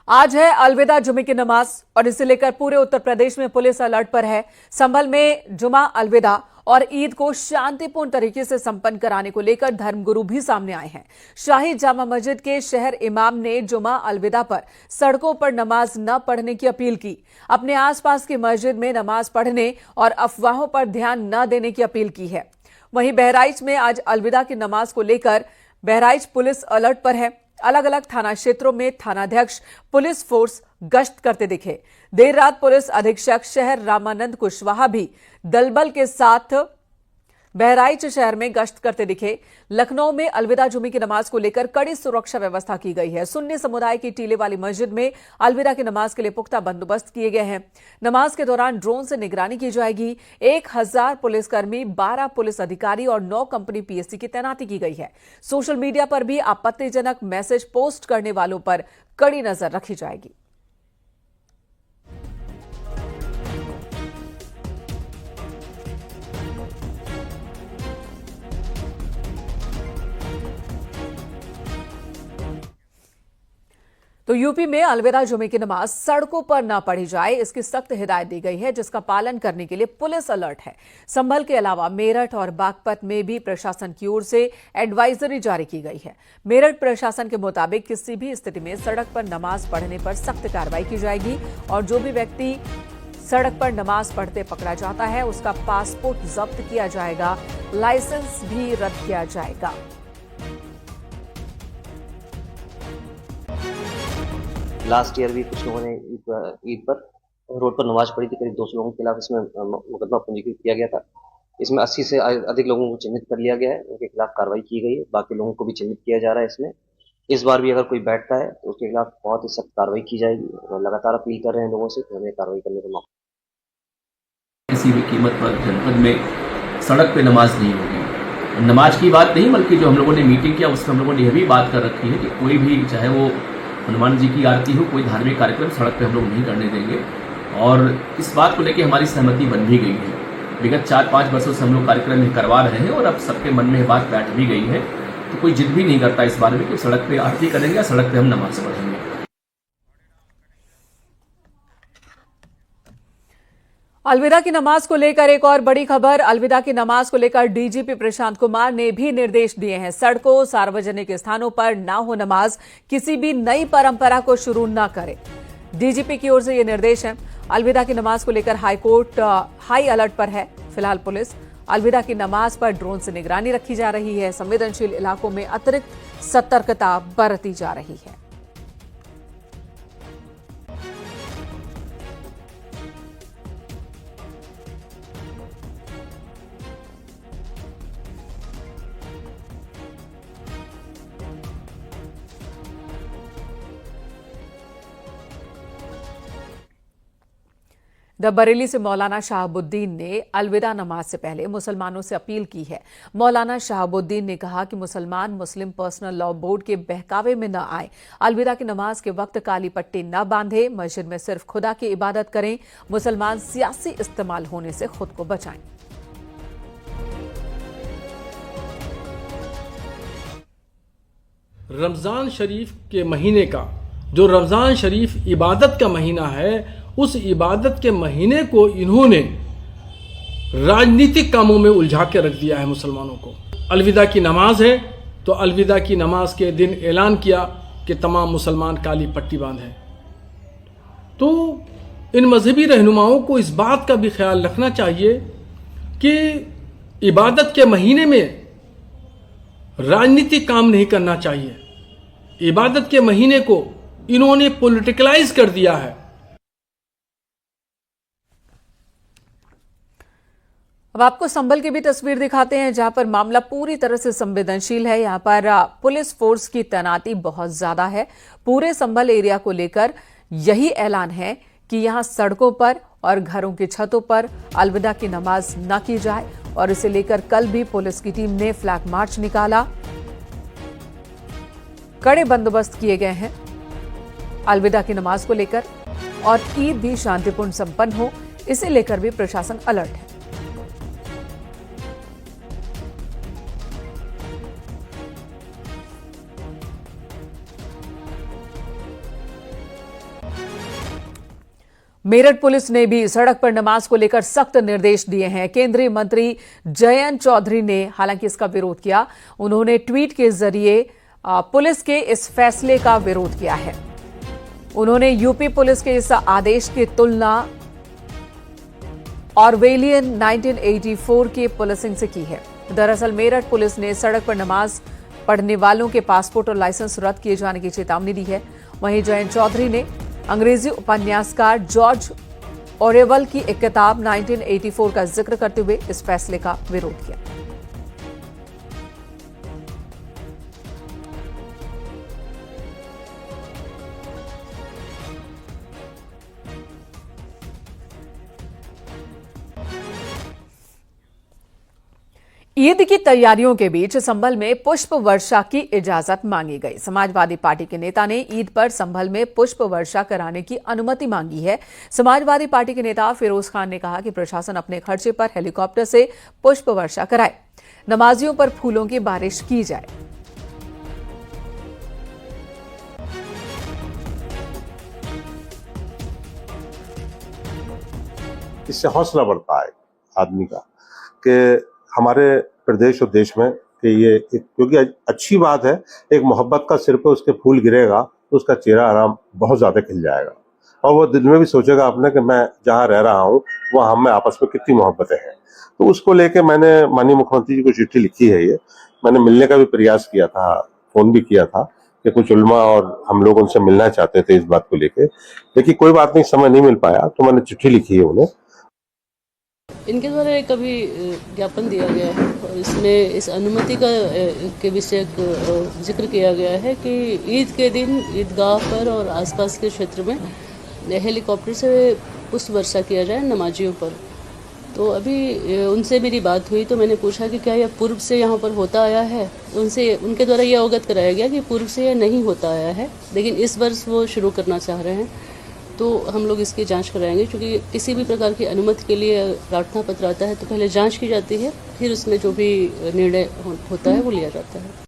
आज है अलविदा जुमे की नमाज और इसे लेकर पूरे उत्तर प्रदेश में पुलिस अलर्ट पर है। संभल में जुमा अलविदा और ईद को शांतिपूर्ण तरीके से संपन्न कराने को लेकर धर्मगुरु भी सामने आए हैं। शाही जामा मस्जिद के शहर इमाम ने जुमा अलविदा पर सड़कों पर नमाज न पढ़ने की अपील की। अपने आसपास की मस्जिद में नमाज पढ़ने और अफवाहों पर ध्यान न देने की अपील की है। वहीं बहराइच में आज अलविदा की नमाज को लेकर बहराइच पुलिस अलर्ट पर है। अलग अलग थाना क्षेत्रों में थानाध्यक्ष पुलिस फोर्स गश्त करते दिखे। देर रात पुलिस अधीक्षक शहर रामानंद कुशवाहा भी दलबल के साथ बहराइच शहर में गश्त करते दिखे। लखनऊ में अलविदा जुमे की नमाज को लेकर कड़ी सुरक्षा व्यवस्था की गई है। सुन्नी समुदाय की टीले वाली मस्जिद में अलविदा की नमाज के लिए पुख्ता बंदोबस्त किए गए हैं। नमाज के दौरान ड्रोन से निगरानी की जाएगी। 1000 पुलिसकर्मी, 12 पुलिस अधिकारी और 9 कंपनी पीएससी की तैनाती की गई है। सोशल मीडिया पर भी आपत्तिजनक मैसेज पोस्ट करने वालों पर कड़ी नजर रखी जाएगी। तो यूपी में अलविदा जुमे की नमाज सड़कों पर न पढ़ी जाए, इसकी सख्त हिदायत दी गई है, जिसका पालन करने के लिए पुलिस अलर्ट है। संभल के अलावा मेरठ और बागपत में भी प्रशासन की ओर से एडवाइजरी जारी की गई है। मेरठ प्रशासन के मुताबिक किसी भी स्थिति में सड़क पर नमाज पढ़ने पर सख्त कार्रवाई की जाएगी और जो भी व्यक्ति सड़क पर नमाज पढ़ते पकड़ा जाता है उसका पासपोर्ट जब्त किया जाएगा, लाइसेंस भी रद्द किया जाएगा। लास्ट ईयर भी कुछ लोगों ने ईद पर रोड पर नमाज पढ़ी थी। करीब 200 लोगों के खिलाफ इसमें मुकदमा पंजीकृत किया गया था। इसमें 80 से अधिक लोगों को चिन्हित कर लिया गया है, उनके खिलाफ कार्रवाई की गई है। बाकी लोगों को भी चिन्हित किया जा रहा है। इसमें इस बार भी अगर कोई बैठता है तो उसके खिलाफ बहुत ही सख्त कार्रवाई की जाएगी। और लगातार अपील कर रहे हैं लोगों से कि हमें कार्रवाई करने का मौका। किसी भी कीमत पर जनपद में सड़क पे नमाज नहीं होगी। नमाज की बात नहीं, बल्कि जो हम लोगों ने मीटिंग किया उसमें हम लोगों ने यह भी बात कर रखी है कि कोई भी, चाहे वो हनुमान जी की आरती हो, कोई धार्मिक कार्यक्रम सड़क पे हम लोग नहीं करने देंगे। और इस बात को लेकर हमारी सहमति बन भी गई है। विगत 4-5 वर्षों से हम लोग कार्यक्रम करवा रहे हैं और अब सबके मन में बात बैठ भी गई है। तो कोई जिद भी नहीं करता इस बारे में कि सड़क पे आरती करेंगे या सड़क पे हम नमाज पढ़ेंगे। अलविदा की नमाज को लेकर एक और बड़ी खबर। अलविदा की नमाज को लेकर डीजीपी प्रशांत कुमार ने भी निर्देश दिए हैं। सड़कों, सार्वजनिक स्थानों पर ना हो नमाज, किसी भी नई परंपरा को शुरू न करें। डीजीपी की ओर से ये निर्देश है। अलविदा की नमाज को लेकर हाईकोर्ट हाई अलर्ट पर है। फिलहाल पुलिस अलविदा की नमाज पर ड्रोन से निगरानी रखी जा रही है। संवेदनशील इलाकों में अतिरिक्त सतर्कता बरती जा रही है। बरेली से मौलाना शहाबुद्दीन ने अलविदा नमाज से पहले मुसलमानों से अपील की है। मौलाना शहाबुद्दीन ने कहा कि मुसलमान मुस्लिम पर्सनल लॉ बोर्ड के बहकावे में न आए। अलविदा की नमाज के वक्त काली पट्टी न बांधे, मस्जिद में सिर्फ खुदा की इबादत करें। मुसलमान सियासी इस्तेमाल होने से खुद को बचाएं। रमजान शरीफ के महीने का, जो रमजान शरीफ इबादत का महीना है, उस इबादत के महीने को इन्होंने राजनीतिक कामों में उलझा के रख दिया है मुसलमानों को। अलविदा की नमाज है तो अलविदा की नमाज के दिन ऐलान किया कि तमाम मुसलमान काली पट्टी बांधें। तो इन मजहबी रहनुमाओं को इस बात का भी ख्याल रखना चाहिए कि इबादत के महीने में राजनीतिक काम नहीं करना चाहिए। इबादत के महीने को इन्होंने पॉलिटिकलाइज कर दिया है। अब आपको संभल की भी तस्वीर दिखाते हैं, जहां पर मामला पूरी तरह से संवेदनशील है। यहां पर पुलिस फोर्स की तैनाती बहुत ज्यादा है। पूरे संभल एरिया को लेकर यही ऐलान है कि यहां सड़कों पर और घरों की छतों पर अलविदा की नमाज न की जाए। और इसे लेकर कल भी पुलिस की टीम ने फ्लैग मार्च निकाला। कड़े बंदोबस्त किए गए हैं अलविदा की नमाज को लेकर और ईद भी शांतिपूर्ण संपन्न हो, इसे लेकर भी प्रशासन अलर्ट है। मेरठ पुलिस ने भी सड़क पर नमाज को लेकर सख्त निर्देश दिए हैं। केंद्रीय मंत्री जयंत चौधरी ने हालांकि इसका विरोध किया। उन्होंने ट्वीट के जरिए पुलिस के इस फैसले का विरोध किया है। उन्होंने यूपी पुलिस के इस आदेश की तुलना ऑरवेलियन 1984 की पुलिसिंग से की है। दरअसल मेरठ पुलिस ने सड़क पर नमाज पढ़ने वालों के पासपोर्ट और लाइसेंस रद्द किए जाने की चेतावनी दी है। वहीं जयंत चौधरी ने अंग्रेजी उपन्यासकार जॉर्ज ऑरेवल की एक किताब 1984 का जिक्र करते हुए इस फैसले का विरोध किया। ईद की तैयारियों के बीच संभल में पुष्प वर्षा की इजाजत मांगी गई। समाजवादी पार्टी के नेता ने ईद पर संभल में पुष्प वर्षा कराने की अनुमति मांगी है। समाजवादी पार्टी के नेता फिरोज खान ने कहा कि प्रशासन अपने खर्चे पर हेलीकॉप्टर से पुष्प वर्षा कराए, नमाजियों पर फूलों की बारिश की जाए। इससे हौसला बढ़ता है आदमी का कि हमारे प्रदेश और देश में कि ये क्योंकि अच्छी बात है, एक मोहब्बत का सिर पे उसके फूल गिरेगा तो उसका चेहरा आराम बहुत ज्यादा खिल जाएगा और वो दिल में भी सोचेगा अपने कि मैं जहाँ रह रहा हूँ वहाँ हम में आपस में कितनी मोहब्बतें हैं। तो उसको लेके मैंने माननीय मुख्यमंत्री जी को चिट्ठी लिखी है। ये मैंने मिलने का भी प्रयास किया था, फोन भी किया था कि कुछ उलमा और हम लोग उनसे मिलना चाहते थे इस बात को लेके, लेकिन कोई बात नहीं, समय नहीं मिल पाया तो मैंने चिट्ठी लिखी है उन्हें। इनके द्वारा एक अभी ज्ञापन दिया गया है और इसमें इस अनुमति का के विषय जिक्र किया गया है कि ईद के दिन ईदगाह पर और आसपास के क्षेत्र में हेलीकॉप्टर से पुष्प वर्षा किया जाए नमाजियों पर। तो अभी उनसे मेरी बात हुई तो मैंने पूछा कि क्या यह पूर्व से यहाँ पर होता आया है। उनके द्वारा यह अवगत कराया गया कि पूर्व से यह नहीं होता आया है, लेकिन इस वर्ष वो शुरू करना चाह रहे हैं। तो हम लोग इसकी जांच कराएंगे, क्योंकि किसी भी प्रकार की अनुमति के लिए प्रार्थना पत्र आता है तो पहले जांच की जाती है, फिर उसमें जो भी निर्णय होता है वो लिया जाता है।